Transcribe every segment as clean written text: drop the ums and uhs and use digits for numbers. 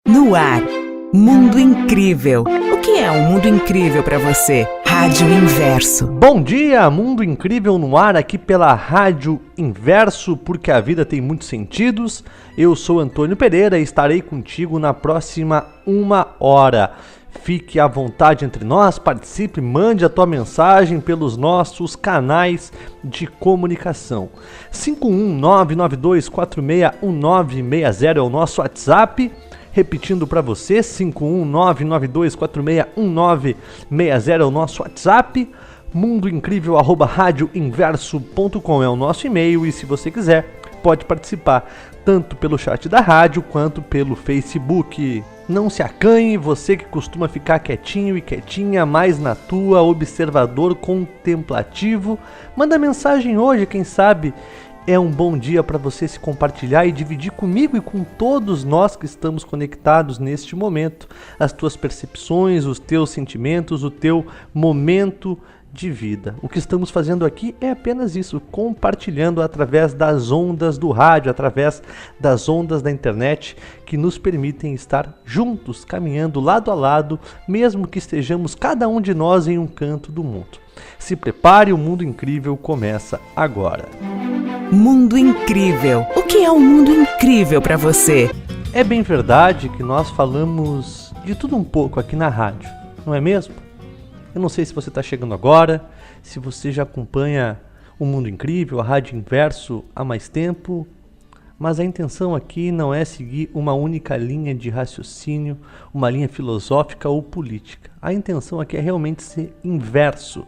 No ar, Mundo Incrível. O que é um mundo incrível para você? Rádio Inverso. Bom dia, Mundo Incrível no ar aqui pela Rádio Inverso, porque a vida tem muitos sentidos. Eu sou Antônio Pereira e estarei contigo na próxima 1 hora. Fique à vontade entre nós, participe, mande a tua mensagem pelos nossos canais de comunicação. 51992461960 é o nosso WhatsApp. Repetindo para você, 51992461960 é o nosso WhatsApp. mundoincrível@radioinverso.com é o nosso e-mail. E se você quiser, pode participar tanto pelo chat da rádio quanto pelo Facebook. Não se acanhe, você que costuma ficar quietinho e quietinha, mais na tua, observador contemplativo. Manda mensagem hoje, quem sabe é um bom dia para você se compartilhar e dividir comigo e com todos nós que estamos conectados neste momento as tuas percepções, os teus sentimentos, o teu momento de vida. O que estamos fazendo aqui é apenas isso, compartilhando através das ondas do rádio, através das ondas da internet que nos permitem estar juntos, caminhando lado a lado, mesmo que estejamos cada um de nós em um canto do mundo. Se prepare, o Mundo Incrível começa agora. Mundo Incrível. O que é um mundo incrível para você? É bem verdade que nós falamos de tudo um pouco aqui na rádio, não é mesmo? Eu não sei se você está chegando agora, se você já acompanha o Mundo Incrível, a Rádio Inverso há mais tempo, mas a intenção aqui não é seguir uma única linha de raciocínio, uma linha filosófica ou política. A intenção aqui é realmente ser inverso,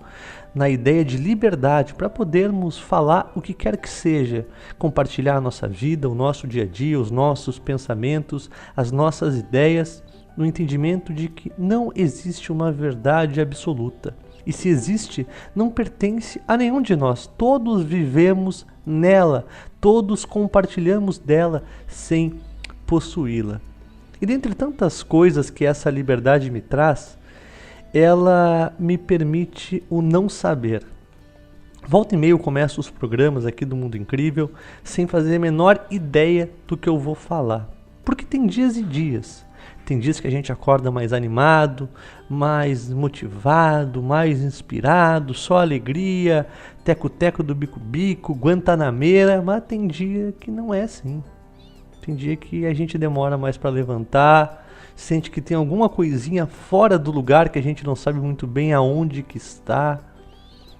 na ideia de liberdade, para podermos falar o que quer que seja, compartilhar a nossa vida, o nosso dia a dia, os nossos pensamentos, as nossas ideias, no entendimento de que não existe uma verdade absoluta. E se existe, não pertence a nenhum de nós. Todos vivemos nela, todos compartilhamos dela sem possuí-la. E dentre tantas coisas que essa liberdade me traz, ela me permite o não saber. Volta e meia eu começo os programas aqui do Mundo Incrível sem fazer a menor ideia do que eu vou falar. Porque tem dias e dias. Tem dias que a gente acorda mais animado, mais motivado, mais inspirado, só alegria, teco-teco do bico-bico, guantanameira, mas tem dia que não é assim. Tem dia que a gente demora mais para levantar, sente que tem alguma coisinha fora do lugar que a gente não sabe muito bem aonde que está.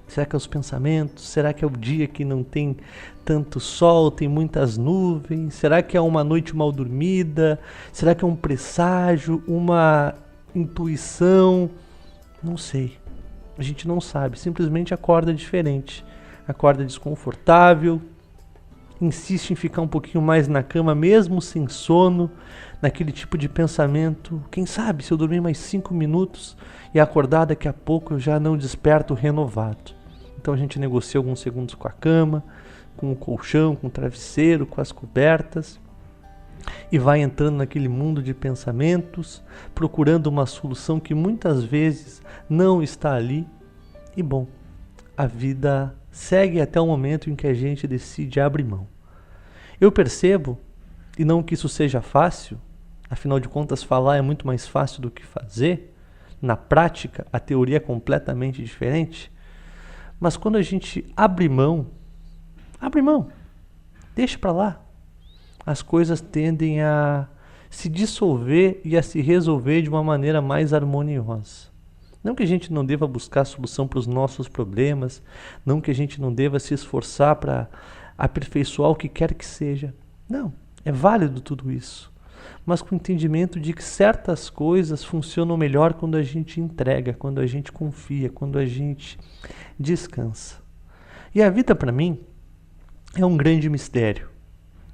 Será que é os pensamentos? Será que é o dia que não tem tanto sol, tem muitas nuvens? Será que é uma noite mal dormida? Será que é um presságio, uma intuição? Não sei. A gente não sabe, simplesmente acorda diferente. Acorda desconfortável, insiste em ficar um pouquinho mais na cama, mesmo sem sono, naquele tipo de pensamento. Quem sabe se eu dormir mais 5 minutos e acordar daqui a pouco eu já não desperto renovado. Então a gente negocia alguns segundos com a cama, com o colchão, com o travesseiro, com as cobertas e vai entrando naquele mundo de pensamentos, procurando uma solução que muitas vezes não está ali. E bom, a vida segue até o momento em que a gente decide abrir mão. Eu percebo, e não que isso seja fácil, afinal de contas falar é muito mais fácil do que fazer, na prática a teoria é completamente diferente, mas quando a gente abre mão, deixa para lá, as coisas tendem a se dissolver e a se resolver de uma maneira mais harmoniosa. Não que a gente não deva buscar solução para os nossos problemas, não que a gente não deva se esforçar para aperfeiçoar o que quer que seja. Não, é válido tudo isso. Mas com o entendimento de que certas coisas funcionam melhor quando a gente entrega, quando a gente confia, quando a gente descansa. E a vida, para mim, é um grande mistério.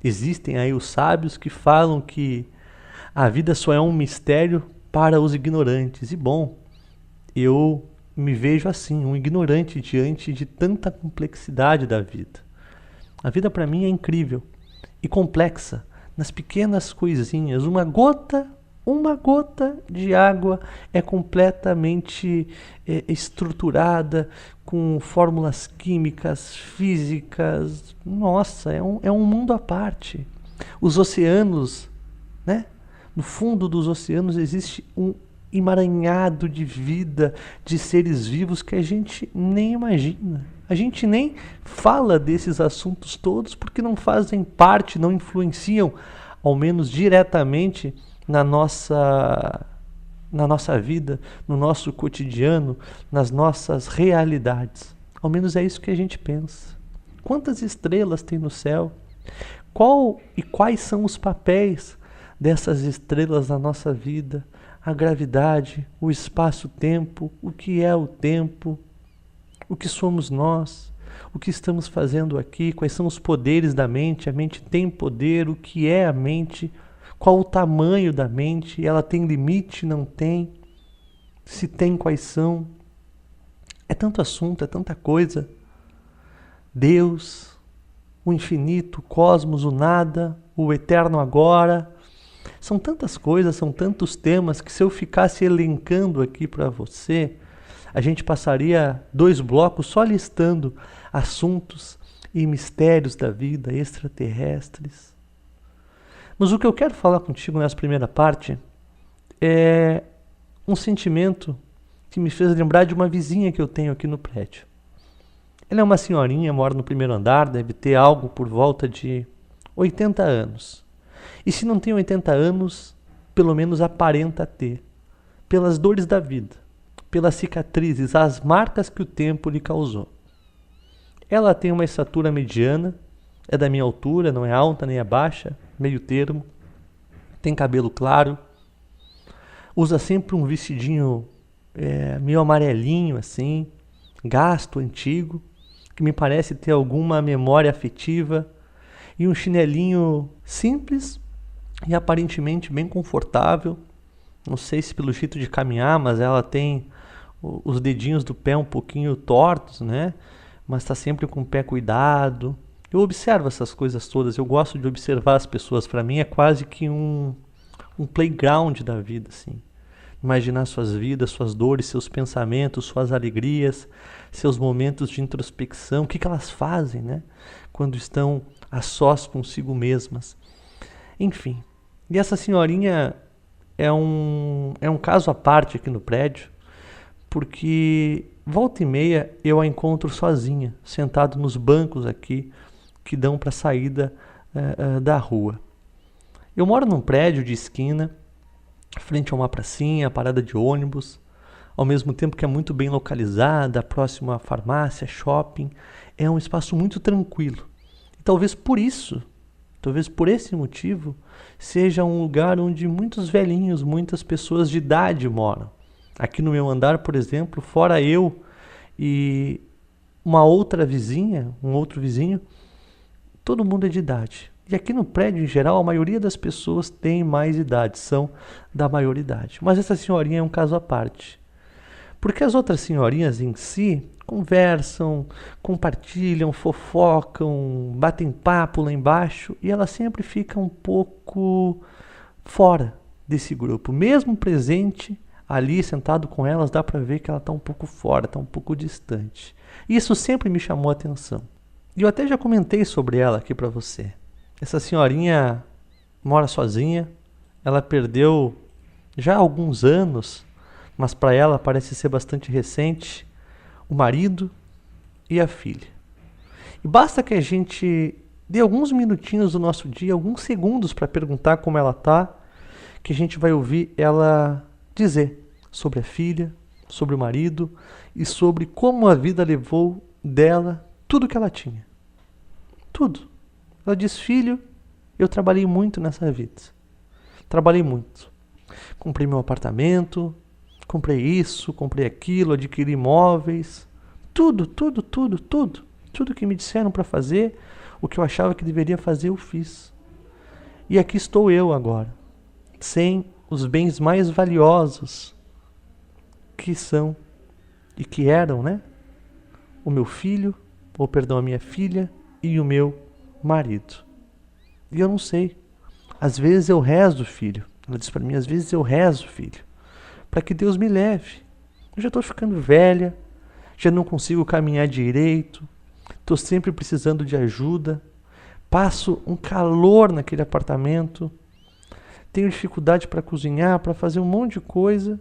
Existem aí os sábios que falam que a vida só é um mistério para os ignorantes. E bom, eu me vejo assim, um ignorante diante de tanta complexidade da vida. A vida, para mim, é incrível e complexa. Nas pequenas coisinhas, uma gota de água é completamente estruturada com fórmulas químicas, físicas. Nossa, é um mundo à parte. Os oceanos, né, No fundo dos oceanos existe um emaranhado de vida, de seres vivos que a gente nem imagina. A gente nem fala desses assuntos todos porque não fazem parte, não influenciam, ao menos diretamente, na nossa vida, no nosso cotidiano, nas nossas realidades. Ao menos é isso que a gente pensa. Quantas estrelas tem no céu? Qual e quais são os papéis dessas estrelas na nossa vida? A gravidade, o espaço-tempo, o que é o tempo, o que somos nós, o que estamos fazendo aqui, quais são os poderes da mente, a mente tem poder, o que é a mente, qual o tamanho da mente, ela tem limite, não tem, se tem, quais são. É tanto assunto, é tanta coisa. Deus, o infinito, o cosmos, o nada, o eterno agora. São tantas coisas, são tantos temas que se eu ficasse elencando aqui para você, a gente passaria 2 blocos só listando assuntos e mistérios da vida extraterrestres. Mas o que eu quero falar contigo nessa primeira parte é um sentimento que me fez lembrar de uma vizinha que eu tenho aqui no prédio. Ela é uma senhorinha, mora no primeiro andar, deve ter algo por volta de 80 anos. E se não tem 80 anos, pelo menos aparenta ter. Pelas dores da vida, pelas cicatrizes, as marcas que o tempo lhe causou. Ela tem uma estatura mediana, é da minha altura, não é alta nem é baixa, meio termo. Tem cabelo claro. Usa sempre um vestidinho meio amarelinho assim, gasto, antigo, que me parece ter alguma memória afetiva. E um chinelinho simples e aparentemente bem confortável. Não sei se pelo jeito de caminhar, mas ela tem os dedinhos do pé um pouquinho tortos, né? Mas está sempre com o pé cuidado. Eu observo essas coisas todas, eu gosto de observar as pessoas. Para mim é quase que um playground da vida, assim. Imaginar suas vidas, suas dores, seus pensamentos, suas alegrias, seus momentos de introspecção, o que elas fazem, né? Quando estão a sós consigo mesmas. Enfim, e essa senhorinha é um caso à parte aqui no prédio, porque volta e meia eu a encontro sozinha, sentado nos bancos aqui que dão para a saída da rua. Eu moro num prédio de esquina, frente a uma pracinha, parada de ônibus, ao mesmo tempo que é muito bem localizada, próximo à farmácia, shopping. É um espaço muito tranquilo. E talvez por esse motivo, seja um lugar onde muitos velhinhos, muitas pessoas de idade moram. Aqui no meu andar, por exemplo, fora eu e uma outra vizinha, um outro vizinho, todo mundo é de idade. E aqui no prédio, em geral, a maioria das pessoas tem mais idade, são da maioridade. Mas essa senhorinha é um caso à parte. Porque as outras senhorinhas em si conversam, compartilham, fofocam, batem papo lá embaixo e ela sempre fica um pouco fora desse grupo. Mesmo presente ali, sentado com elas, dá para ver que ela está um pouco fora, está um pouco distante. E isso sempre me chamou a atenção. E eu até já comentei sobre ela aqui para você. Essa senhorinha mora sozinha, ela perdeu já há alguns anos, mas para ela parece ser bastante recente, o marido e a filha. E basta que a gente dê alguns minutinhos do nosso dia, alguns segundos para perguntar como ela está, que a gente vai ouvir ela dizer sobre a filha, sobre o marido e sobre como a vida levou dela tudo que ela tinha. Tudo. Ela diz: filho, eu trabalhei muito nessa vida. Trabalhei muito. Comprei meu apartamento, comprei isso, comprei aquilo, adquiri imóveis. Tudo que me disseram para fazer, o que eu achava que deveria fazer, eu fiz. E aqui estou eu agora, sem os bens mais valiosos que são e que eram, né? O meu filho, a minha filha e o meu marido. E eu não sei. Às vezes eu rezo, filho. Ela disse para mim: às vezes eu rezo, filho, para que Deus me leve. Eu já estou ficando velha, já não consigo caminhar direito, estou sempre precisando de ajuda, passo um calor naquele apartamento, tenho dificuldade para cozinhar, para fazer um monte de coisa,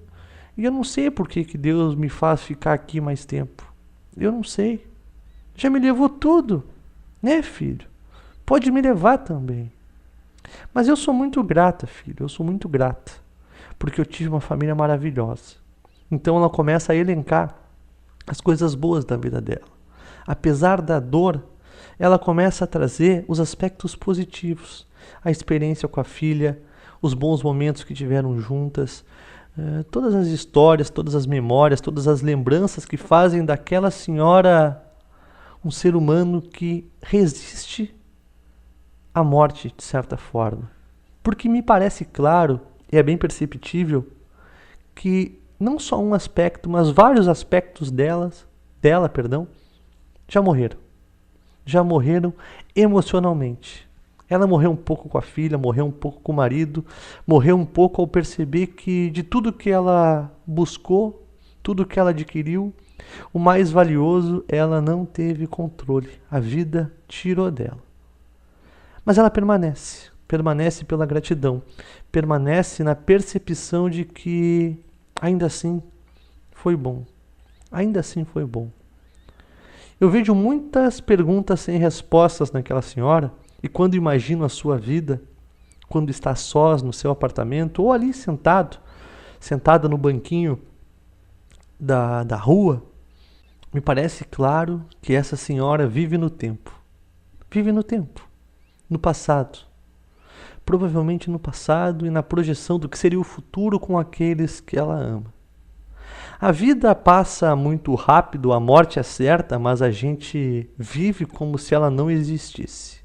e eu não sei por que Deus me faz ficar aqui mais tempo. Eu não sei. Já me levou tudo, né, filho? Pode me levar também. Mas eu sou muito grata, filho, eu sou muito grata, porque eu tive uma família maravilhosa. Então ela começa a elencar as coisas boas da vida dela. Apesar da dor, ela começa a trazer os aspectos positivos, a experiência com a filha, os bons momentos que tiveram juntas, todas as histórias, todas as memórias, todas as lembranças que fazem daquela senhora um ser humano que resiste à morte, de certa forma. Porque me parece claro, e é bem perceptível, que não só um aspecto, mas vários aspectos dela, já morreram. Já morreram emocionalmente. Ela morreu um pouco com a filha, morreu um pouco com o marido, morreu um pouco ao perceber que de tudo que ela buscou, tudo que ela adquiriu, o mais valioso ela não teve controle. A vida tirou dela. Mas ela permanece pela gratidão, permanece na percepção de que ainda assim foi bom. Ainda assim foi bom. Eu vejo muitas perguntas sem respostas naquela senhora, e quando imagino a sua vida, quando está sós no seu apartamento, ou ali sentada no banquinho da rua, me parece claro que essa senhora vive no tempo. Vive no tempo, no passado. Provavelmente no passado e na projeção do que seria o futuro com aqueles que ela ama. A vida passa muito rápido, a morte é certa, mas a gente vive como se ela não existisse.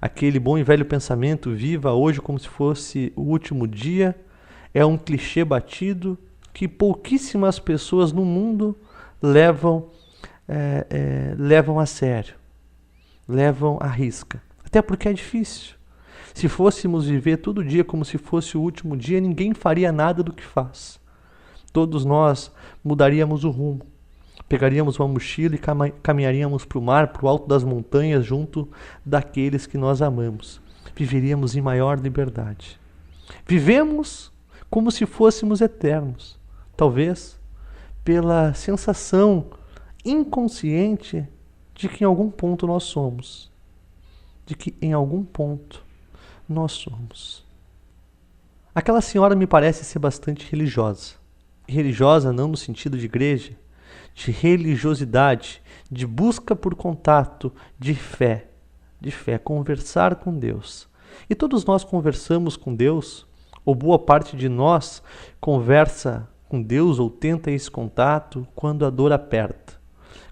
Aquele bom e velho pensamento, viva hoje como se fosse o último dia, é um clichê batido que pouquíssimas pessoas no mundo levam a sério, levam à risca. Até porque é difícil. Se fôssemos viver todo dia como se fosse o último dia, ninguém faria nada do que faz. Todos nós mudaríamos o rumo. Pegaríamos uma mochila e caminharíamos para o mar, para o alto das montanhas, junto daqueles que nós amamos. Viveríamos em maior liberdade. Vivemos como se fôssemos eternos. Talvez pela sensação inconsciente de que em algum ponto nós somos. De que em algum ponto nós somos. Aquela senhora me parece ser bastante religiosa. Religiosa não no sentido de igreja, de religiosidade, de busca por contato, de fé, conversar com Deus. E todos nós conversamos com Deus, ou boa parte de nós conversa com Deus ou tenta esse contato quando a dor aperta.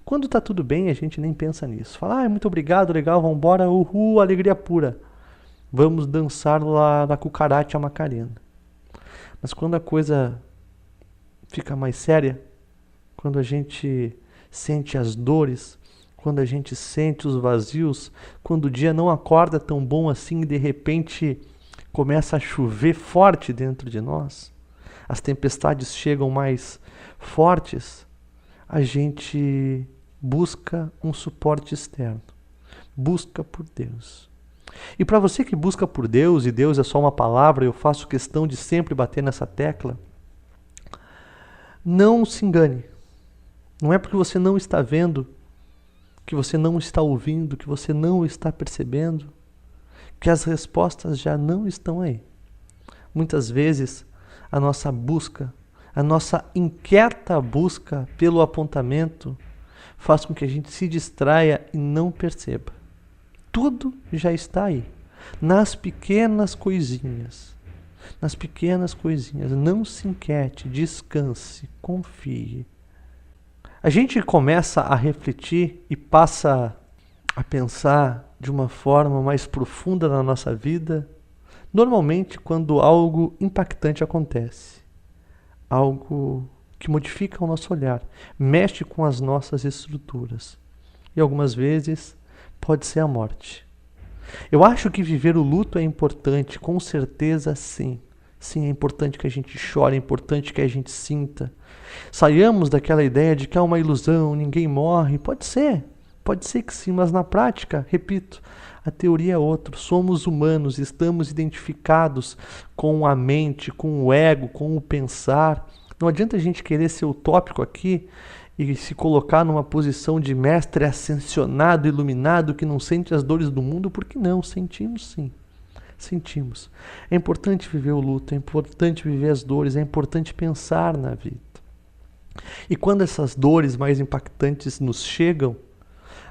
Quando está tudo bem, a gente nem pensa nisso. Fala, muito obrigado, legal, vamos embora, uhul, alegria pura. Vamos dançar lá na Cucaracha Macarena. Mas quando a coisa fica mais séria, quando a gente sente as dores, quando a gente sente os vazios, quando o dia não acorda tão bom assim e de repente começa a chover forte dentro de nós, as tempestades chegam mais fortes, a gente busca um suporte externo, busca por Deus. E para você que busca por Deus, e Deus é só uma palavra, eu faço questão de sempre bater nessa tecla, não se engane. Não é porque você não está vendo, que você não está ouvindo, que você não está percebendo, que as respostas já não estão aí. Muitas vezes a nossa busca, a nossa inquieta busca pelo apontamento faz com que a gente se distraia e não perceba. Tudo já está aí, nas pequenas coisinhas. Nas pequenas coisinhas. Não se inquiete, descanse, confie. A gente começa a refletir e passa a pensar de uma forma mais profunda na nossa vida, normalmente quando algo impactante acontece. Algo que modifica o nosso olhar, mexe com as nossas estruturas. E algumas vezes pode ser a morte. Eu acho que viver o luto é importante, com certeza sim. Sim, é importante que a gente chore, é importante que a gente sinta. Saiamos daquela ideia de que é uma ilusão, ninguém morre. Pode ser que sim, mas na prática, repito, A teoria é outra. Somos humanos, estamos identificados com a mente, com o ego, com o pensar. Não adianta a gente querer ser utópico aqui e se colocar numa posição de mestre ascensionado, iluminado, que não sente as dores do mundo, porque não, sentimos sim. Sentimos. É importante viver o luto, é importante viver as dores, é importante pensar na vida. E quando essas dores mais impactantes nos chegam,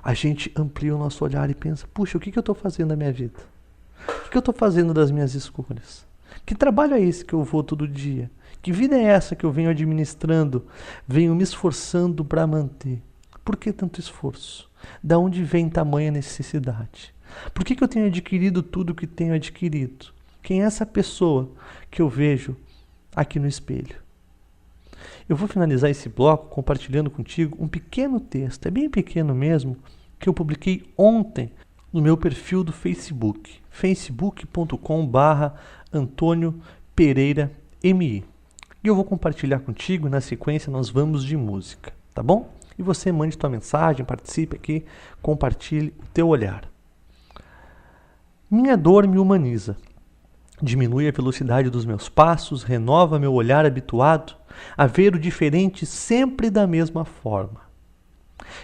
a gente amplia o nosso olhar e pensa, puxa, o que eu estou fazendo da minha vida? O que eu estou fazendo das minhas escolhas? Que trabalho é esse que eu vou todo dia? Que vida é essa que eu venho administrando, venho me esforçando para manter? Por que tanto esforço? Da onde vem tamanha necessidade? Por que eu tenho adquirido tudo o que tenho adquirido? Quem é essa pessoa que eu vejo aqui no espelho? Eu vou finalizar esse bloco compartilhando contigo um pequeno texto, é bem pequeno mesmo, que eu publiquei ontem no meu perfil do Facebook, facebook.com/Antônio Pereira MI. E eu vou compartilhar contigo, na sequência nós vamos de música, tá bom? E você mande tua mensagem, participe aqui, compartilhe o teu olhar. Minha dor me humaniza, diminui a velocidade dos meus passos, renova meu olhar habituado a ver o diferente sempre da mesma forma.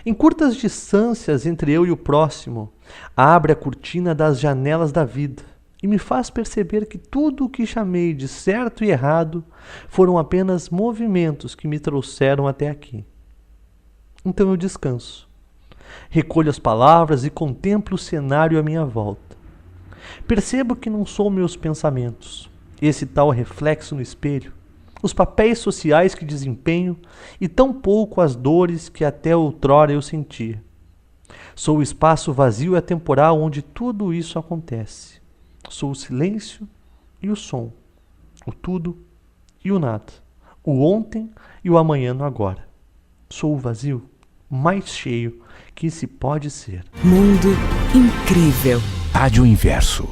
Em curtas distâncias entre eu e o próximo, abre a cortina das janelas da vida e me faz perceber que tudo o que chamei de certo e errado foram apenas movimentos que me trouxeram até aqui. Então eu descanso, recolho as palavras e contemplo o cenário à minha volta. Percebo que não sou meus pensamentos, esse tal reflexo no espelho, os papéis sociais que desempenho e tampouco as dores que até outrora eu sentia. Sou o espaço vazio e atemporal onde tudo isso acontece. Sou o silêncio e o som, o tudo e o nada, o ontem e o amanhã no agora. Sou o vazio mais cheio que se pode ser. Mundo incrível. Rádio Inverso.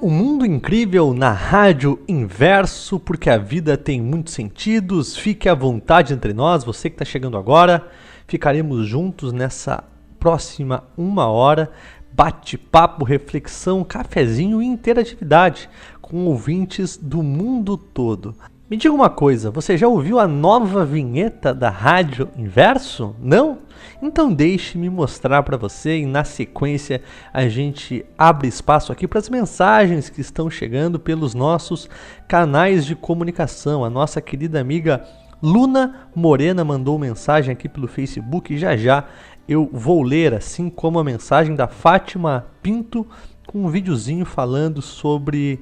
O mundo incrível na Rádio Inverso, porque a vida tem muitos sentidos. Fique à vontade entre nós, você que está chegando agora. Ficaremos juntos nessa próxima 1 hora. Bate-papo, reflexão, cafezinho e interatividade com ouvintes do mundo todo. Me diga uma coisa, você já ouviu a nova vinheta da Rádio Inverso? Não? Então deixe-me mostrar para você e na sequência a gente abre espaço aqui para as mensagens que estão chegando pelos nossos canais de comunicação. A nossa querida amiga Luna Morena mandou mensagem aqui pelo Facebook e já eu vou ler, assim como a mensagem da Fátima Pinto com um videozinho falando sobre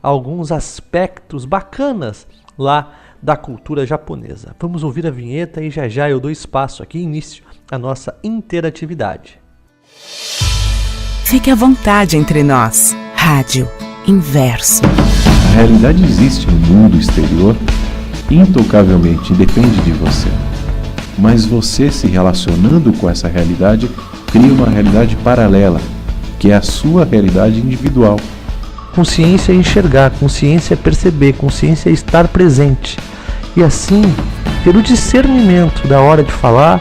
alguns aspectos bacanas lá da cultura japonesa. Vamos ouvir a vinheta e já eu dou espaço aqui, início a nossa interatividade. Fique à vontade entre nós. Rádio Inverso. A realidade existe no mundo exterior, intocavelmente depende de você. Mas você se relacionando com essa realidade, cria uma realidade paralela, que é a sua realidade individual. Consciência é enxergar, consciência é perceber, consciência é estar presente. E assim, ter o discernimento da hora de falar,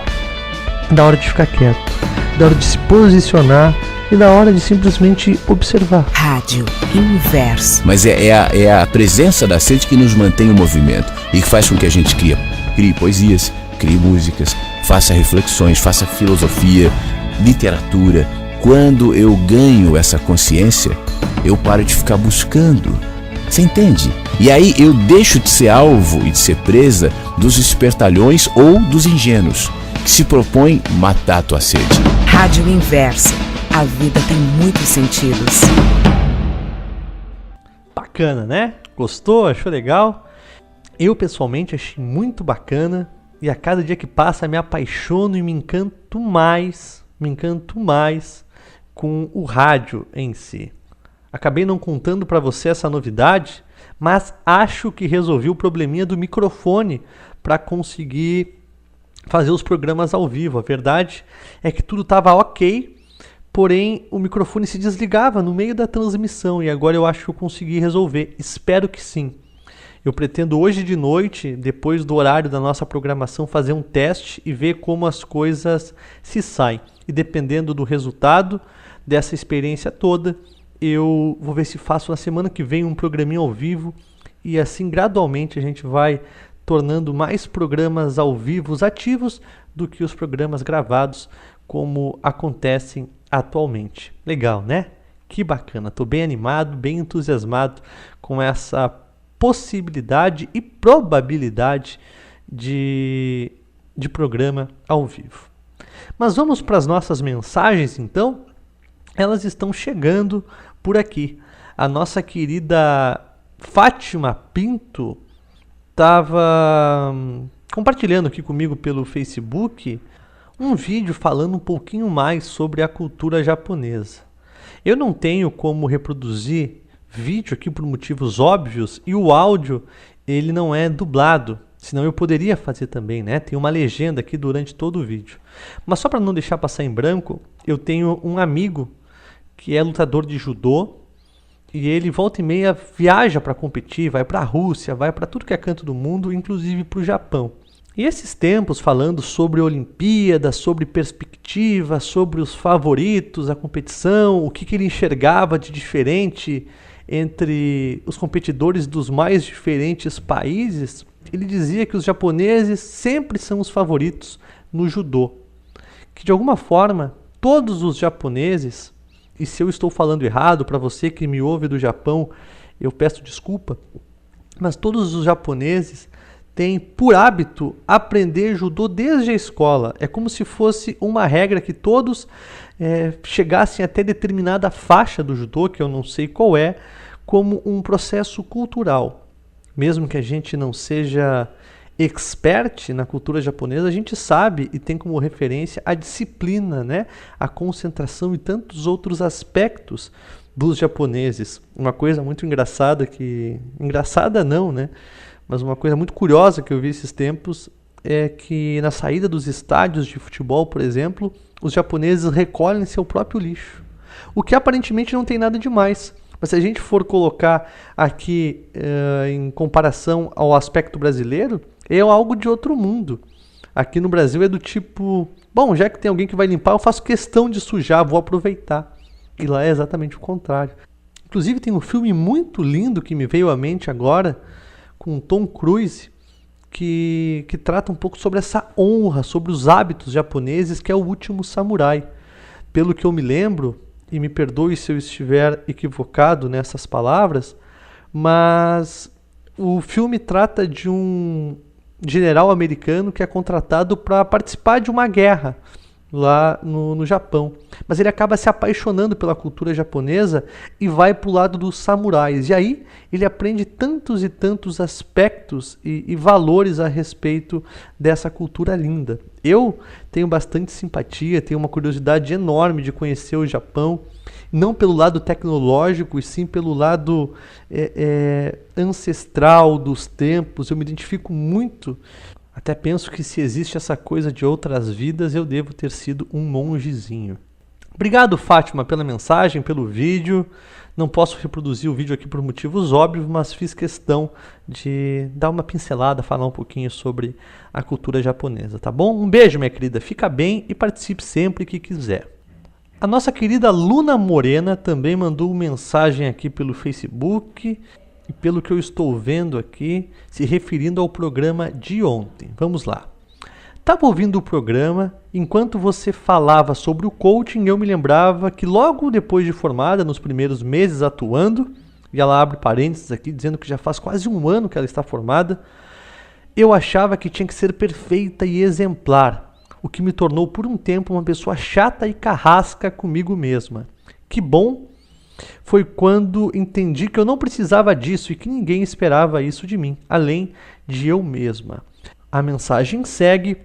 da hora de ficar quieto, da hora de se posicionar e da hora de simplesmente observar. Rádio Inverso. Mas é a presença da sede que nos mantém em movimento e que faz com que a gente crie poesias, crie músicas, faça reflexões, faça filosofia, literatura. Quando eu ganho essa consciência, eu paro de ficar buscando. Você entende? E aí eu deixo de ser alvo e de ser presa dos espertalhões ou dos ingênuos, que se propõem matar a tua sede. Rádio Inverso. A vida tem muitos sentidos. Bacana, né? Gostou? Achou legal? Eu pessoalmente achei muito bacana e a cada dia que passa me apaixono e me encanto mais com o rádio em si. Acabei não contando para você essa novidade, mas acho que resolvi o probleminha do microfone para conseguir fazer os programas ao vivo. A verdade é que tudo estava ok, porém o microfone se desligava no meio da transmissão e agora eu acho que eu consegui resolver. Espero que sim. Eu pretendo hoje de noite, depois do horário da nossa programação, fazer um teste e ver como as coisas se saem. E dependendo do resultado, dessa experiência toda, eu vou ver se faço na semana que vem um programinha ao vivo e assim gradualmente a gente vai tornando mais programas ao vivo ativos do que os programas gravados, como acontecem atualmente. Legal, né? Que bacana, estou bem animado, bem entusiasmado com essa possibilidade e probabilidade de programa ao vivo. Mas vamos para as nossas mensagens, então. Elas estão chegando por aqui. A nossa querida Fátima Pinto estava compartilhando aqui comigo pelo Facebook um vídeo falando um pouquinho mais sobre a cultura japonesa. Eu não tenho como reproduzir vídeo aqui por motivos óbvios e o áudio ele não é dublado, senão eu poderia fazer também, né? Tem uma legenda aqui durante todo o vídeo. Mas só para não deixar passar em branco, eu tenho um amigo que é lutador de judô e ele volta e meia viaja para competir, vai para a Rússia, vai para tudo que é canto do mundo, inclusive para o Japão. E esses tempos falando sobre Olimpíada, sobre perspectiva, sobre os favoritos, a competição, o que ele enxergava de diferente entre os competidores dos mais diferentes países, ele dizia que os japoneses sempre são os favoritos no judô. Que de alguma forma, todos os japoneses, e se eu estou falando errado para você que me ouve do Japão, eu peço desculpa, mas todos os japoneses têm por hábito aprender judô desde a escola. É como se fosse uma regra que todos chegassem até determinada faixa do judô, que eu não sei qual é, como um processo cultural. Mesmo que a gente não seja expert na cultura japonesa, a gente sabe e tem como referência a disciplina, né? A concentração e tantos outros aspectos dos japoneses. Uma coisa muito engraçada engraçada não, né? Mas uma coisa muito curiosa que eu vi esses tempos é que na saída dos estádios de futebol, por exemplo, os japoneses recolhem seu próprio lixo. O que aparentemente não tem nada demais. Mas se a gente for colocar aqui em comparação ao aspecto brasileiro, é algo de outro mundo. Aqui no Brasil é do tipo, bom, já que tem alguém que vai limpar, eu faço questão de sujar, vou aproveitar. E lá é exatamente o contrário. Inclusive tem um filme muito lindo que me veio à mente agora, com Tom Cruise, que trata um pouco sobre essa honra, sobre os hábitos japoneses, que é O Último Samurai. Pelo que eu me lembro, e me perdoe se eu estiver equivocado nessas palavras, mas o filme trata de um general americano que é contratado para participar de uma guerra lá no Japão. Mas ele acaba se apaixonando pela cultura japonesa e vai para o lado dos samurais. E aí ele aprende tantos e tantos aspectos e valores a respeito dessa cultura linda. Eu tenho bastante simpatia, tenho uma curiosidade enorme de conhecer o Japão, não pelo lado tecnológico, e sim pelo lado ancestral dos tempos. Eu me identifico muito. Até penso que se existe essa coisa de outras vidas, eu devo ter sido um mongezinho. Obrigado, Fátima, pela mensagem, pelo vídeo. Não posso reproduzir o vídeo aqui por motivos óbvios, mas fiz questão de dar uma pincelada, falar um pouquinho sobre a cultura japonesa, tá bom? Um beijo, minha querida. Fica bem e participe sempre que quiser. A nossa querida Luna Morena também mandou mensagem aqui pelo Facebook. E pelo que eu estou vendo aqui, se referindo ao programa de ontem. Vamos lá. Estava ouvindo o programa, enquanto você falava sobre o coaching, eu me lembrava que logo depois de formada, nos primeiros meses atuando, e ela abre parênteses aqui, dizendo que já faz quase um ano que ela está formada, eu achava que tinha que ser perfeita e exemplar, o que me tornou por um tempo uma pessoa chata e carrasca comigo mesma. Que bom foi quando entendi que eu não precisava disso e que ninguém esperava isso de mim, além de eu mesma. A mensagem segue.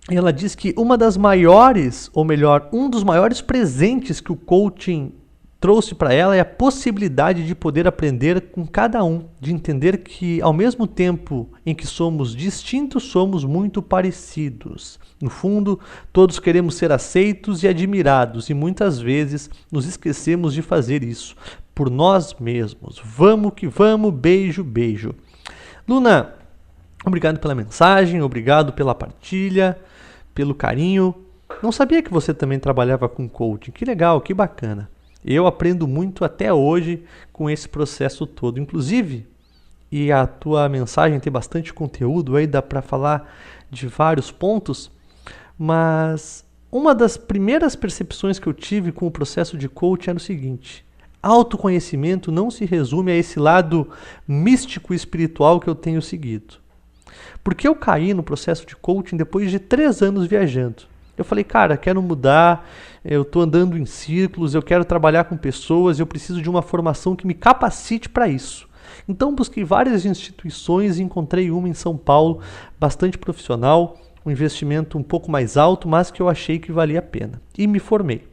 Ela diz que uma das maiores, ou melhor, um dos maiores presentes que o coaching trouxe para ela é a possibilidade de poder aprender com cada um, de entender que ao mesmo tempo em que somos distintos, somos muito parecidos. No fundo, todos queremos ser aceitos e admirados e muitas vezes nos esquecemos de fazer isso por nós mesmos. Vamos que vamos, beijo, beijo. Luna, obrigado pela mensagem, obrigado pela partilha, pelo carinho. Não sabia que você também trabalhava com coaching. Que legal, que bacana. Eu aprendo muito até hoje com esse processo todo. Inclusive, e a tua mensagem tem bastante conteúdo aí, dá para falar de vários pontos, mas uma das primeiras percepções que eu tive com o processo de coaching era o seguinte: autoconhecimento não se resume a esse lado místico e espiritual que eu tenho seguido. Porque eu caí no processo de coaching depois de 3 anos viajando. Eu falei, cara, quero mudar, eu estou andando em círculos, eu quero trabalhar com pessoas, eu preciso de uma formação que me capacite para isso. Então busquei várias instituições e encontrei uma em São Paulo, bastante profissional, um investimento um pouco mais alto, mas que eu achei que valia a pena. E me formei.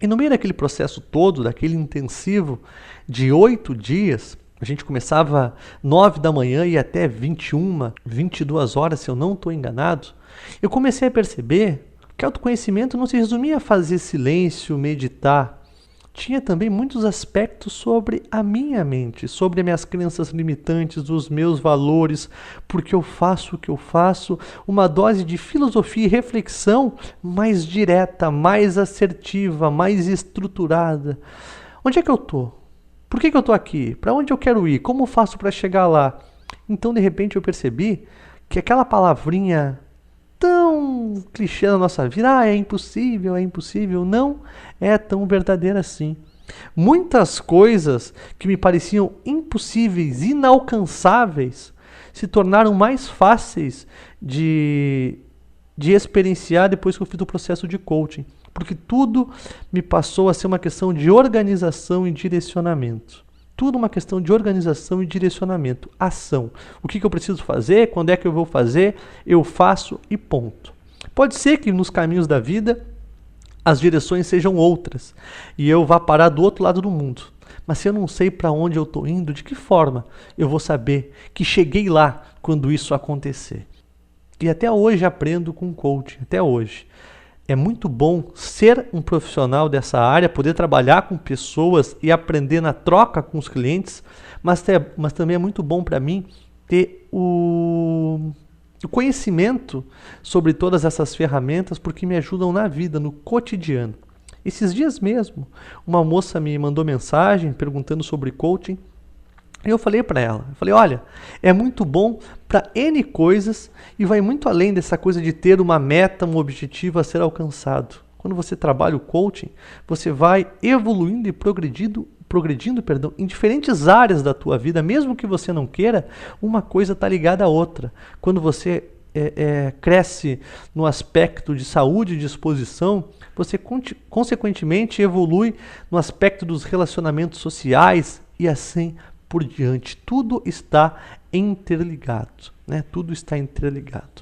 E no meio daquele processo todo, daquele intensivo de 8 dias, a gente começava 9 da manhã e até 21, 22 horas, se eu não estou enganado, eu comecei a perceber que autoconhecimento não se resumia a fazer silêncio, meditar. Tinha também muitos aspectos sobre a minha mente, sobre as minhas crenças limitantes, os meus valores, porque eu faço o que eu faço, uma dose de filosofia e reflexão mais direta, mais assertiva, mais estruturada. Onde é que eu estou? Por que eu estou aqui? Para onde eu quero ir? Como eu faço para chegar lá? Então, de repente, eu percebi que aquela palavrinha tão clichê na nossa vida, é impossível, não é tão verdadeira assim. Muitas coisas que me pareciam impossíveis, inalcançáveis, se tornaram mais fáceis de experienciar depois que eu fiz o processo de coaching, porque tudo me passou a ser uma questão de organização e direcionamento. Tudo uma questão de organização e direcionamento, ação. O que eu preciso fazer, quando é que eu vou fazer, eu faço e ponto. Pode ser que nos caminhos da vida as direções sejam outras e eu vá parar do outro lado do mundo. Mas se eu não sei para onde eu estou indo, de que forma eu vou saber que cheguei lá quando isso acontecer? E até hoje aprendo com coaching, até hoje. É muito bom ser um profissional dessa área, poder trabalhar com pessoas e aprender na troca com os clientes, mas também é muito bom para mim ter o conhecimento sobre todas essas ferramentas, porque me ajudam na vida, no cotidiano. Esses dias mesmo, uma moça me mandou mensagem perguntando sobre coaching. Eu falei para ela, olha, é muito bom para N coisas e vai muito além dessa coisa de ter uma meta, um objetivo a ser alcançado. Quando você trabalha o coaching, você vai evoluindo e progredindo, em diferentes áreas da tua vida, mesmo que você não queira, uma coisa está ligada à outra. Quando você cresce no aspecto de saúde e disposição, você consequentemente evolui no aspecto dos relacionamentos sociais e assim por diante. Tudo está interligado, né? Tudo está interligado.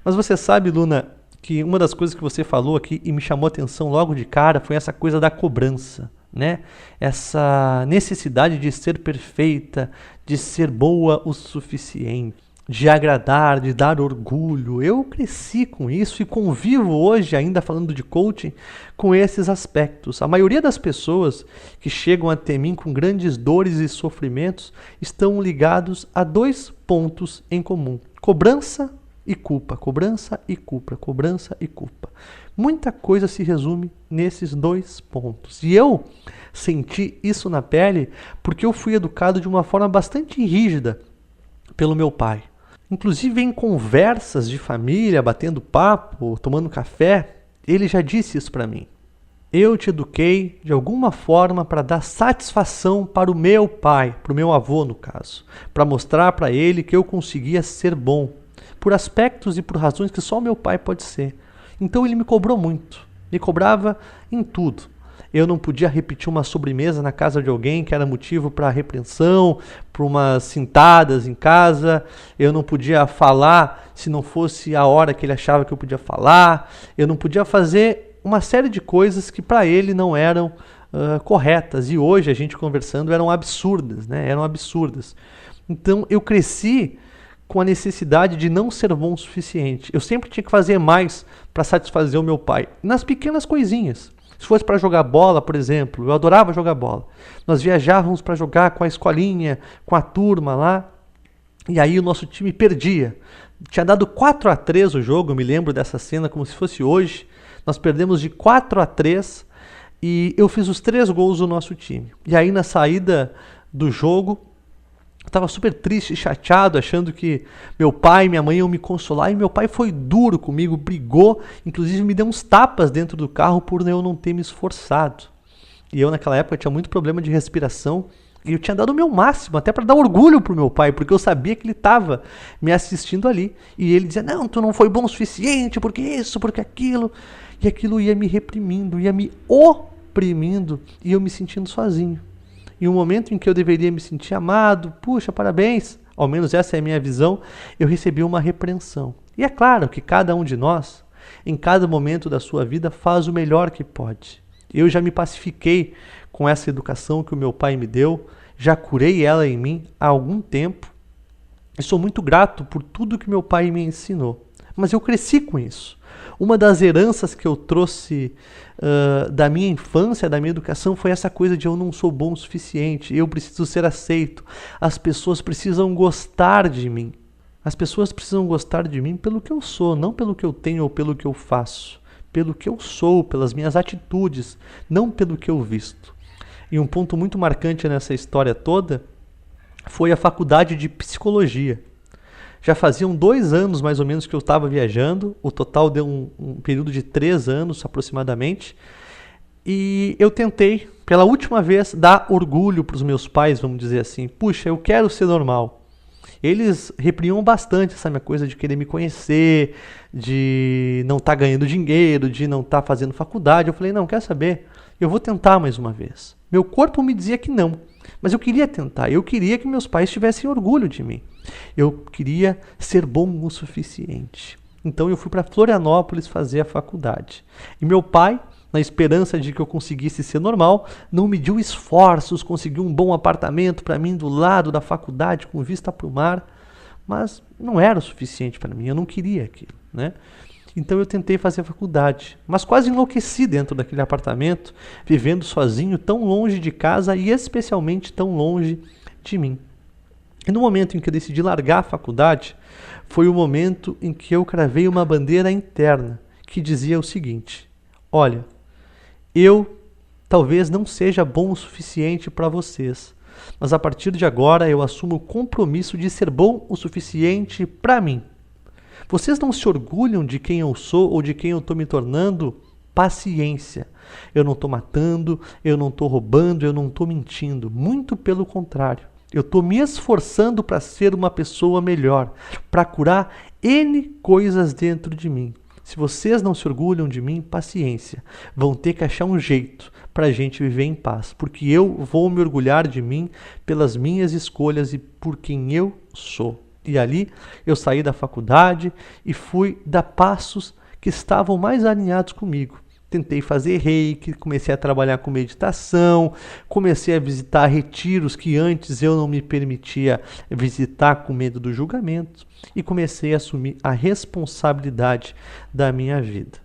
Mas você sabe, Luna, que uma das coisas que você falou aqui e me chamou a atenção logo de cara foi essa coisa da cobrança, né? Essa necessidade de ser perfeita, de ser boa o suficiente, de agradar, de dar orgulho. Eu cresci com isso e convivo hoje, ainda falando de coaching, com esses aspectos. A maioria das pessoas que chegam até mim com grandes dores e sofrimentos estão ligados a 2 pontos em comum: cobrança e culpa, cobrança e culpa, cobrança e culpa. Muita coisa se resume nesses 2 pontos. E eu senti isso na pele porque eu fui educado de uma forma bastante rígida pelo meu pai. Inclusive em conversas de família, batendo papo, tomando café, ele já disse isso para mim. Eu te eduquei de alguma forma para dar satisfação para o meu pai, para o meu avô no caso, para mostrar para ele que eu conseguia ser bom, por aspectos e por razões que só o meu pai pode ser. Então ele me cobrou muito, me cobrava em tudo. Eu não podia repetir uma sobremesa na casa de alguém que era motivo para repreensão, para umas cintadas em casa. Eu não podia falar se não fosse a hora que ele achava que eu podia falar. Eu não podia fazer uma série de coisas que para ele não eram corretas. E hoje, a gente conversando, eram absurdas, né? Eram absurdas. Então eu cresci com a necessidade de não ser bom o suficiente. Eu sempre tinha que fazer mais para satisfazer o meu pai. Nas pequenas coisinhas. Se fosse para jogar bola, por exemplo, eu adorava jogar bola. Nós viajávamos para jogar com a escolinha, com a turma lá, e aí o nosso time perdia. Tinha dado 4-3 o jogo, eu me lembro dessa cena como se fosse hoje. Nós perdemos de 4-3 e eu fiz os 3 gols do nosso time. E aí na saída do jogo, eu estava super triste e chateado, achando que meu pai e minha mãe iam me consolar. E meu pai foi duro comigo, brigou, inclusive me deu uns tapas dentro do carro por eu não ter me esforçado. E eu naquela época tinha muito problema de respiração. E eu tinha dado o meu máximo, até para dar orgulho pro meu pai, porque eu sabia que ele estava me assistindo ali. E ele dizia, não, tu não foi bom o suficiente, porque isso, porque aquilo. E aquilo ia me reprimindo, ia me oprimindo, e eu me sentindo sozinho. Em um momento em que eu deveria me sentir amado, puxa, parabéns, ao menos essa é a minha visão, eu recebi uma repreensão. E é claro que cada um de nós, em cada momento da sua vida, faz o melhor que pode. Eu já me pacifiquei com essa educação que o meu pai me deu, já curei ela em mim há algum tempo e sou muito grato por tudo que meu pai me ensinou. Mas eu cresci com isso. Uma das heranças que eu trouxe da minha infância, da minha educação, foi essa coisa de eu não sou bom o suficiente, eu preciso ser aceito, as pessoas precisam gostar de mim. As pessoas precisam gostar de mim pelo que eu sou, não pelo que eu tenho ou pelo que eu faço. Pelo que eu sou, pelas minhas atitudes, não pelo que eu visto. E um ponto muito marcante nessa história toda foi a faculdade de psicologia. Já faziam 2 anos mais ou menos que eu estava viajando, o total deu um período de 3 anos aproximadamente, e eu tentei, pela última vez, dar orgulho para os meus pais, vamos dizer assim. Puxa, eu quero ser normal. Eles reprimiam bastante essa minha coisa de querer me conhecer, de não estar ganhando dinheiro, de não estar fazendo faculdade. Eu falei, não, quer saber? Eu vou tentar mais uma vez. Meu corpo me dizia que não, mas eu queria tentar. Eu queria que meus pais tivessem orgulho de mim. Eu queria ser bom o suficiente. Então eu fui para Florianópolis fazer a faculdade. E meu pai, na esperança de que eu conseguisse ser normal, não mediu esforços, conseguiu um bom apartamento para mim do lado da faculdade, com vista para o mar, mas não era o suficiente para mim, eu não queria aquilo, né? Então eu tentei fazer a faculdade, mas quase enlouqueci dentro daquele apartamento, vivendo sozinho, tão longe de casa e especialmente tão longe de mim. E no momento em que eu decidi largar a faculdade, foi o momento em que eu cravei uma bandeira interna, que dizia o seguinte: olha, eu talvez não seja bom o suficiente para vocês, mas a partir de agora eu assumo o compromisso de ser bom o suficiente para mim. Vocês não se orgulham de quem eu sou ou de quem eu estou me tornando? Paciência. Eu não estou matando, eu não estou roubando, eu não estou mentindo. Muito pelo contrário. Eu estou me esforçando para ser uma pessoa melhor, para curar N coisas dentro de mim. Se vocês não se orgulham de mim, paciência. Vão ter que achar um jeito para a gente viver em paz. Porque eu vou me orgulhar de mim pelas minhas escolhas e por quem eu sou. E ali eu saí da faculdade e fui dar passos que estavam mais alinhados comigo. Tentei fazer reiki, comecei a trabalhar com meditação, comecei a visitar retiros que antes eu não me permitia visitar com medo do julgamento e comecei a assumir a responsabilidade da minha vida.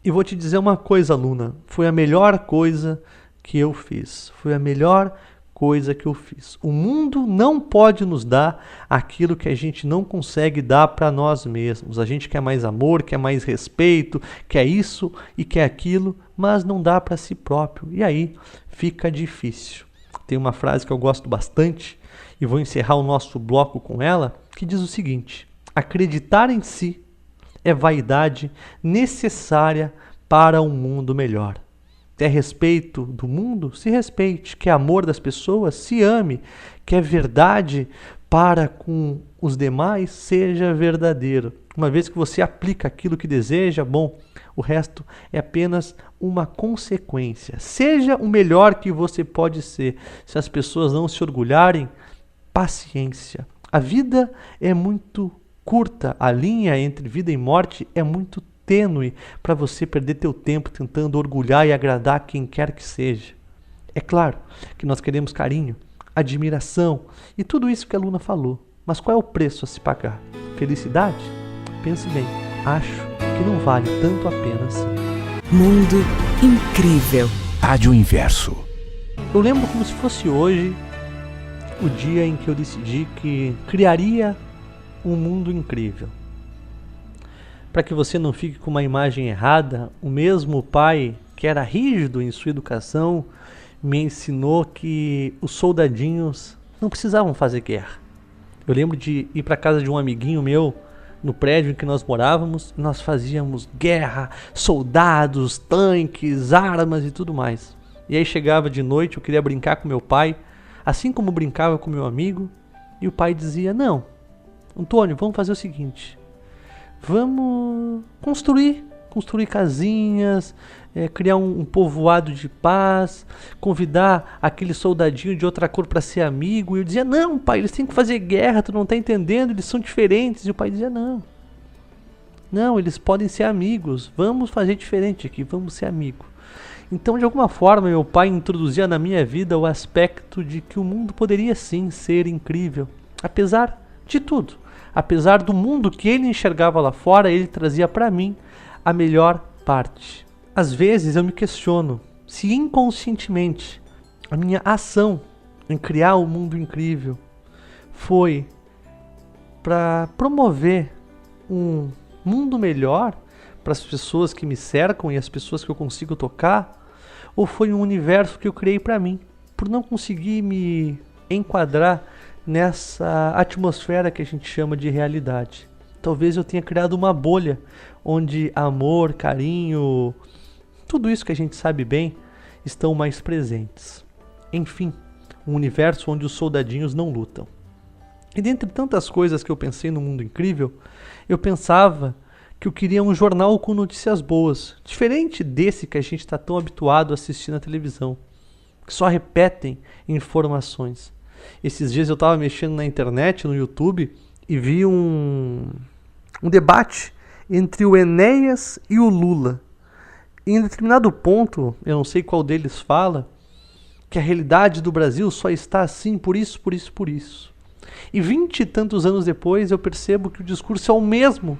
E vou te dizer uma coisa, aluna, foi a melhor coisa que eu fiz, foi a melhor coisa que eu fiz. O mundo não pode nos dar aquilo que a gente não consegue dar para nós mesmos. A gente quer mais amor, quer mais respeito, quer isso e quer aquilo, mas não dá para si próprio. E aí fica difícil. Tem uma frase que eu gosto bastante e vou encerrar o nosso bloco com ela, que diz o seguinte: acreditar em si é vaidade necessária para um mundo melhor. Quer respeito do mundo? Se respeite. Quer amor das pessoas? Se ame. Quer verdade para com os demais? Seja verdadeiro. Uma vez que você aplica aquilo que deseja, bom, o resto é apenas uma consequência. Seja o melhor que você pode ser. Se as pessoas não se orgulharem, paciência. A vida é muito curta. A linha entre vida e morte é muito tênue para você perder teu tempo tentando orgulhar e agradar quem quer que seja. É claro que nós queremos carinho, admiração e tudo isso que a Luna falou. Mas qual é o preço a se pagar? Felicidade? Pense bem, acho que não vale tanto a pena assim. Mundo incrível. Rádio Inverso. Eu lembro como se fosse hoje o dia em que eu decidi que criaria um mundo incrível. para que você não fique com uma imagem errada, o mesmo pai que era rígido em sua educação me ensinou que os soldadinhos não precisavam fazer guerra. Eu lembro de ir para casa de um amiguinho meu, no prédio em que nós morávamos, nós fazíamos guerra, soldados, tanques, armas e tudo mais. E aí chegava de noite, eu queria brincar com meu pai, assim como brincava com meu amigo, e o pai dizia: não, Antônio, vamos fazer o seguinte, vamos construir casinhas, criar um povoado de paz, convidar aquele soldadinho de outra cor para ser amigo. E eu dizia: não, pai, eles têm que fazer guerra, tu não tá entendendo, eles são diferentes. E o pai dizia: não, eles podem ser amigos, vamos fazer diferente aqui, vamos ser amigos. Então, de alguma forma, meu pai introduzia na minha vida o aspecto de que o mundo poderia sim ser incrível, apesar de tudo. Apesar do mundo que ele enxergava lá fora, ele trazia para mim a melhor parte. Às vezes eu me questiono se inconscientemente a minha ação em criar um mundo incrível foi para promover um mundo melhor para as pessoas que me cercam e as pessoas que eu consigo tocar, ou foi um universo que eu criei para mim, por não conseguir me enquadrar nessa atmosfera que a gente chama de realidade. Talvez eu tenha criado uma bolha onde amor, carinho, tudo isso que a gente sabe bem, estão mais presentes. Enfim, um universo onde os soldadinhos não lutam. E dentre tantas coisas que eu pensei no mundo incrível, eu pensava que eu queria um jornal com notícias boas, diferente desse que a gente está tão habituado a assistir na televisão, que só repetem informações. Esses dias eu estava mexendo na internet, no YouTube, e vi um debate entre o Enéas e o Lula. E em determinado ponto, eu não sei qual deles fala, que a realidade do Brasil só está assim por isso. E 20 e tantos anos depois eu percebo que o discurso é o mesmo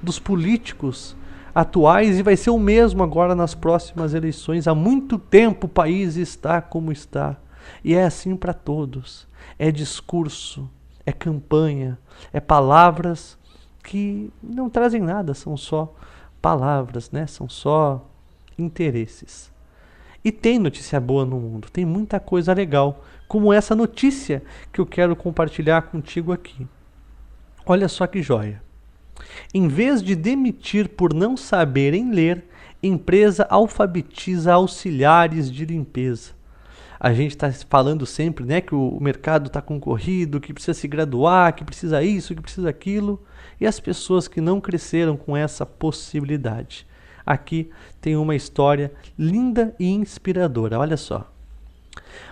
dos políticos atuais e vai ser o mesmo agora nas próximas eleições. Há muito tempo o país está como está. E é assim para todos. É discurso, é campanha, é palavras que não trazem nada, são só palavras, né? São só interesses. E tem notícia boa no mundo, tem muita coisa legal, como essa notícia que eu quero compartilhar contigo aqui. Olha só que joia. Em vez de demitir por não saberem ler, empresa alfabetiza auxiliares de limpeza. A gente está falando sempre, né, que o mercado está concorrido, que precisa se graduar, que precisa isso, que precisa aquilo. E as pessoas que não cresceram com essa possibilidade. Aqui tem uma história linda e inspiradora, olha só.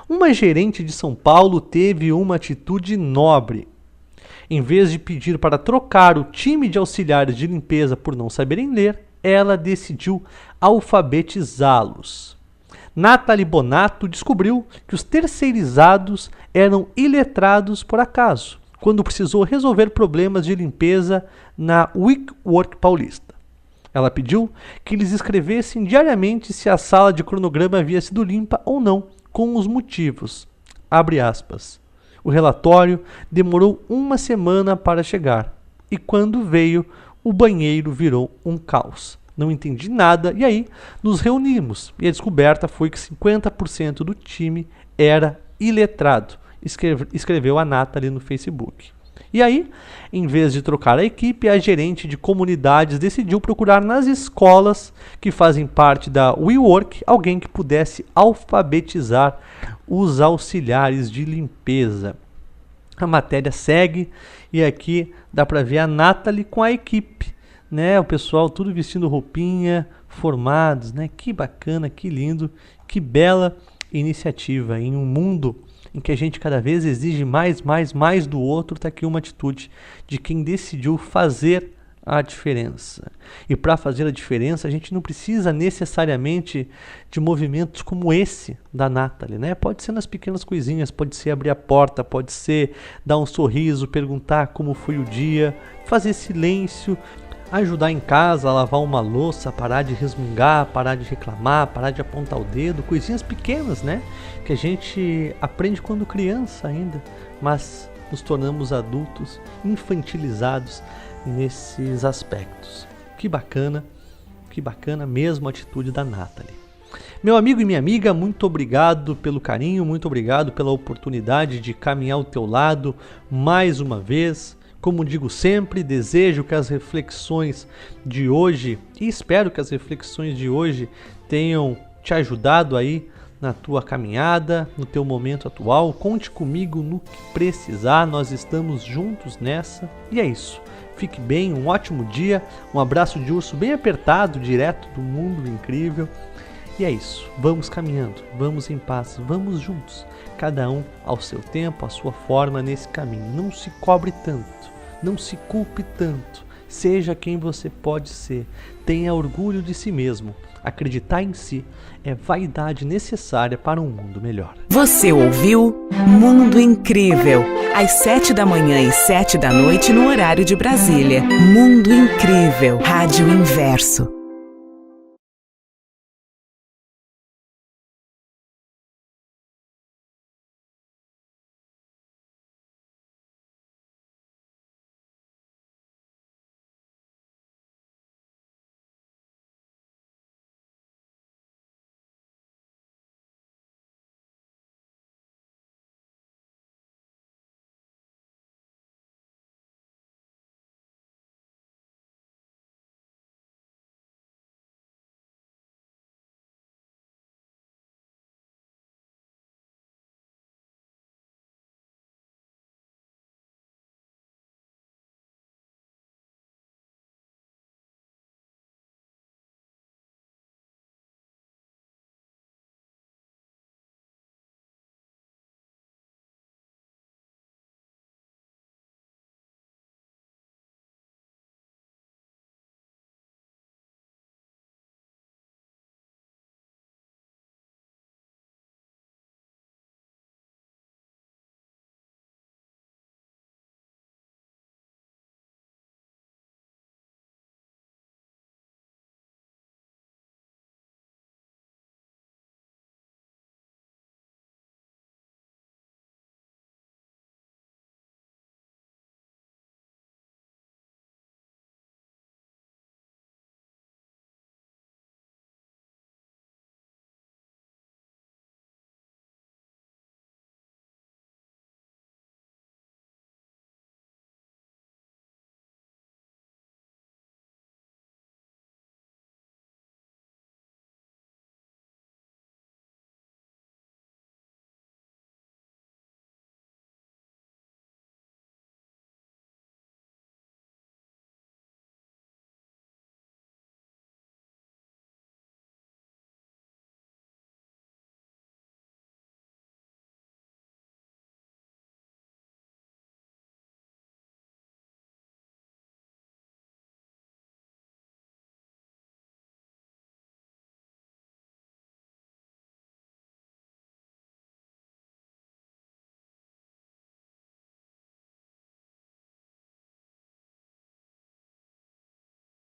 Uma gerente de São Paulo teve uma atitude nobre. Em vez de pedir para trocar o time de auxiliares de limpeza por não saberem ler, ela decidiu alfabetizá-los. Nathalie Bonato descobriu que os terceirizados eram iletrados por acaso, quando precisou resolver problemas de limpeza na WeWork Paulista. Ela pediu que eles escrevessem diariamente se a sala de cronograma havia sido limpa ou não, com os motivos. Abre aspas. O relatório demorou 1 semana para chegar, e quando veio, o banheiro virou um caos. Não entendi nada, e aí nos reunimos, e a descoberta foi que 50% do time era iletrado, escreveu a Nathalie no Facebook. E aí, em vez de trocar a equipe, a gerente de comunidades decidiu procurar nas escolas que fazem parte da WeWork alguém que pudesse alfabetizar os auxiliares de limpeza. A matéria segue e aqui dá para ver a Nathalie com a equipe, né? O pessoal tudo vestindo roupinha, formados, né? Que bacana, que lindo, que bela iniciativa em um mundo em que a gente cada vez exige mais do outro. Está aqui uma atitude de quem decidiu fazer a diferença. E para fazer a diferença, a gente não precisa necessariamente de movimentos como esse da Nathalie, né? Pode ser nas pequenas coisinhas, pode ser abrir a porta, pode ser dar um sorriso, perguntar como foi o dia, fazer silêncio, ajudar em casa a lavar uma louça, parar de resmungar, parar de reclamar, parar de apontar o dedo, coisinhas pequenas, né? Que a gente aprende quando criança ainda, mas nos tornamos adultos infantilizados nesses aspectos. Que bacana mesmo a atitude da Nathalie. Meu amigo e minha amiga, muito obrigado pelo carinho, muito obrigado pela oportunidade de caminhar ao teu lado mais uma vez. Como digo sempre, desejo que as reflexões de hoje, e espero que as reflexões de hoje tenham te ajudado aí na tua caminhada, no teu momento atual. Conte comigo no que precisar, nós estamos juntos nessa. E é isso. Fique bem, um ótimo dia, um abraço de urso bem apertado, direto do Mundo Incrível. E é isso, vamos caminhando, vamos em paz, vamos juntos, cada um ao seu tempo, à sua forma nesse caminho. Não se cobre tanto, não se culpe tanto, seja quem você pode ser, tenha orgulho de si mesmo. Acreditar em si é vaidade necessária para um mundo melhor. Você ouviu Mundo Incrível, às 7 da manhã e 7 da noite no horário de Brasília. Mundo Incrível, Rádio Inverso.